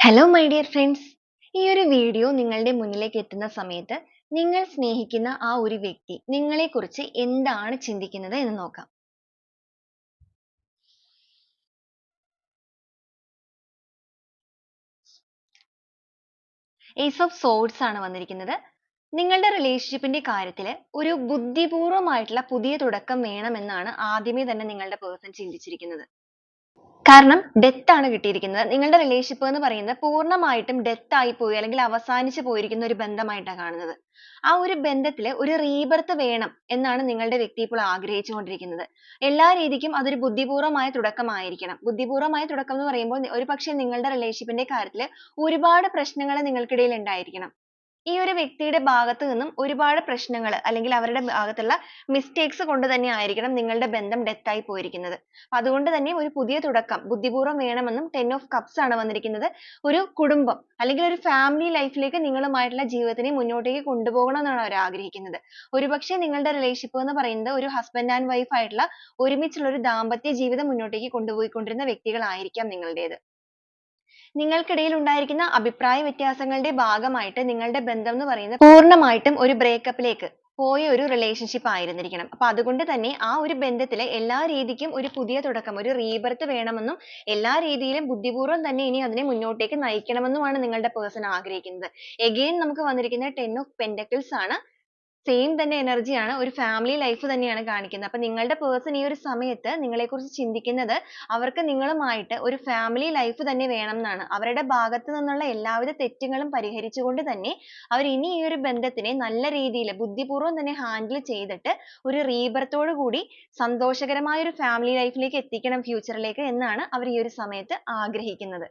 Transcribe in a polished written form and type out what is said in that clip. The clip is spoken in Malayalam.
Hello my dear friends. ഈ ഒരു വീഡിയോ നിങ്ങളുടെ മുന്നിലേക്ക് എത്തുന്ന സമയത്ത് നിങ്ങൾ സ്നേഹിക്കുന്ന ആ ഒരു വ്യക്തി നിങ്ങളെക്കുറിച്ച് എന്താണ് ചിന്തിക്കുന്നത് എന്ന് നോക്കാം. ഏസ് ഓഫ് സോർഡ്സ് ആണ് വന്നിരിക്കുന്നത്. നിങ്ങളുടെ റിലേഷൻഷിപ്പിന്റെ കാര്യത്തിൽ ഒരു ബുദ്ധിപൂർവമായിട്ടുള്ള പുതിയ തുടക്കം വേണമെന്നാണ് ആദ്യമേ തന്നെ നിങ്ങളുടെ പേഴ്സൺ ചിന്തിച്ചിരിക്കുന്നത്. കാരണം ഡെത്ത് ആണ് കിട്ടിയിരിക്കുന്നത്. നിങ്ങളുടെ റിലേഷൻഷിപ്പ് എന്ന് പറയുന്നത് പൂർണ്ണമായിട്ടും ഡെത്ത് ആയിപ്പോയി അല്ലെങ്കിൽ അവസാനിച്ചു പോയിരിക്കുന്ന ഒരു ബന്ധമായിട്ടാണ് കാണുന്നത്. ആ ഒരു ബന്ധത്തില് ഒരു റീബർത്ത് വേണം എന്നാണ് നിങ്ങളുടെ വ്യക്തി ഇപ്പോൾ ആഗ്രഹിച്ചുകൊണ്ടിരിക്കുന്നത്. എല്ലാ രീതിക്കും അതൊരു ബുദ്ധിപൂർവമായ തുടക്കമായിരിക്കണം. ബുദ്ധിപൂർവമായ തുടക്കം എന്ന് പറയുമ്പോൾ ഒരുപക്ഷേ നിങ്ങളുടെ റിലേഷൻഷിപ്പിന്റെ കാര്യത്തില് ഒരുപാട് പ്രശ്നങ്ങൾ നിങ്ങൾക്കിടയിൽ ഉണ്ടായിരിക്കണം. ഈ ഒരു വ്യക്തിയുടെ ഭാഗത്ത് നിന്നും ഒരുപാട് പ്രശ്നങ്ങൾ അല്ലെങ്കിൽ അവരുടെ ഭാഗത്തുള്ള മിസ്റ്റേക്സ് കൊണ്ട് തന്നെ ആയിരിക്കണം നിങ്ങളുടെ ബന്ധം ഡെത്ത് ആയി പോയിരിക്കുന്നത്. അതുകൊണ്ട് തന്നെ ഒരു പുതിയ തുടക്കം ബുദ്ധിപൂർവ്വം വേണമെന്നും 10 ഓഫ് കപ്സ് ആണ് വന്നിരിക്കുന്നത്. ഒരു കുടുംബം അല്ലെങ്കിൽ ഒരു ഫാമിലി ലൈഫിലേക്ക് നിങ്ങളുമായിട്ടുള്ള ജീവിതത്തിനെ മുന്നോട്ടേക്ക് കൊണ്ടുപോകണം എന്നാണ് അവർ ആഗ്രഹിക്കുന്നത്. ഒരുപക്ഷെ നിങ്ങളുടെ റിലേഷൻഷിപ്പ് എന്ന് പറയുന്നത് ഒരു ഹസ്ബൻഡ് ആൻഡ് വൈഫ് ആയിട്ടുള്ള ഒരുമിച്ചുള്ള ഒരു ദാമ്പത്യ ജീവിതം മുന്നോട്ടേക്ക് കൊണ്ടുപോയിക്കൊണ്ടിരുന്ന വ്യക്തികളായിരിക്കാം നിങ്ങളുടേത്. നിങ്ങൾക്കിടയിൽ ഉണ്ടായിരിക്കുന്ന അഭിപ്രായ വ്യത്യാസങ്ങളുടെ ഭാഗമായിട്ട് നിങ്ങളുടെ ബന്ധം എന്ന് പറയുന്നത് പൂർണ്ണമായിട്ടും ഒരു ബ്രേക്കപ്പിലേക്ക് പോയ ഒരു റിലേഷൻഷിപ്പ് ആയിരുന്നിരിക്കണം. അപ്പൊ അതുകൊണ്ട് തന്നെ ആ ഒരു ബന്ധത്തിലെ എല്ലാ രീതിക്കും ഒരു പുതിയ തുടക്കം, ഒരു റീബർത്ത് വേണമെന്നും എല്ലാ രീതിയിലും ബുദ്ധിപൂർവ്വം തന്നെ ഇനി അതിനെ മുന്നോട്ടേക്ക് നയിക്കണമെന്നുമാണ് നിങ്ങളുടെ പേഴ്സൺ ആഗ്രഹിക്കുന്നത്. എഗെയിൻ നമുക്ക് വന്നിരിക്കുന്ന 10 ഓഫ് പെന്റക്കിൾസ് ആണ്. സെയിം തന്നെ എനർജി ആണ്. ഒരു ഫാമിലി ലൈഫ് തന്നെയാണ് കാണിക്കുന്നത്. അപ്പൊ നിങ്ങളുടെ പേഴ്സൺ ഈ ഒരു സമയത്ത് നിങ്ങളെക്കുറിച്ച് ചിന്തിക്കുന്നത് അവർക്ക് നിങ്ങളുമായിട്ട് ഒരു ഫാമിലി ലൈഫ് തന്നെ വേണം എന്നാണ്. അവരുടെ ഭാഗത്ത് നിന്നുള്ള എല്ലാവിധ തെറ്റുകളും പരിഹരിച്ചുകൊണ്ട് തന്നെ അവർ ഇനി ഈ ഒരു ബന്ധത്തിനെ നല്ല രീതിയിൽ ബുദ്ധിപൂർവ്വം തന്നെ ഹാൻഡിൽ ചെയ്തിട്ട് ഒരു റീബർത്തോടു കൂടി സന്തോഷകരമായ ഒരു ഫാമിലി ലൈഫിലേക്ക് എത്തിക്കണം ഫ്യൂച്ചറിലേക്ക് എന്നാണ് അവർ ഈ ഒരു സമയത്ത് ആഗ്രഹിക്കുന്നത്.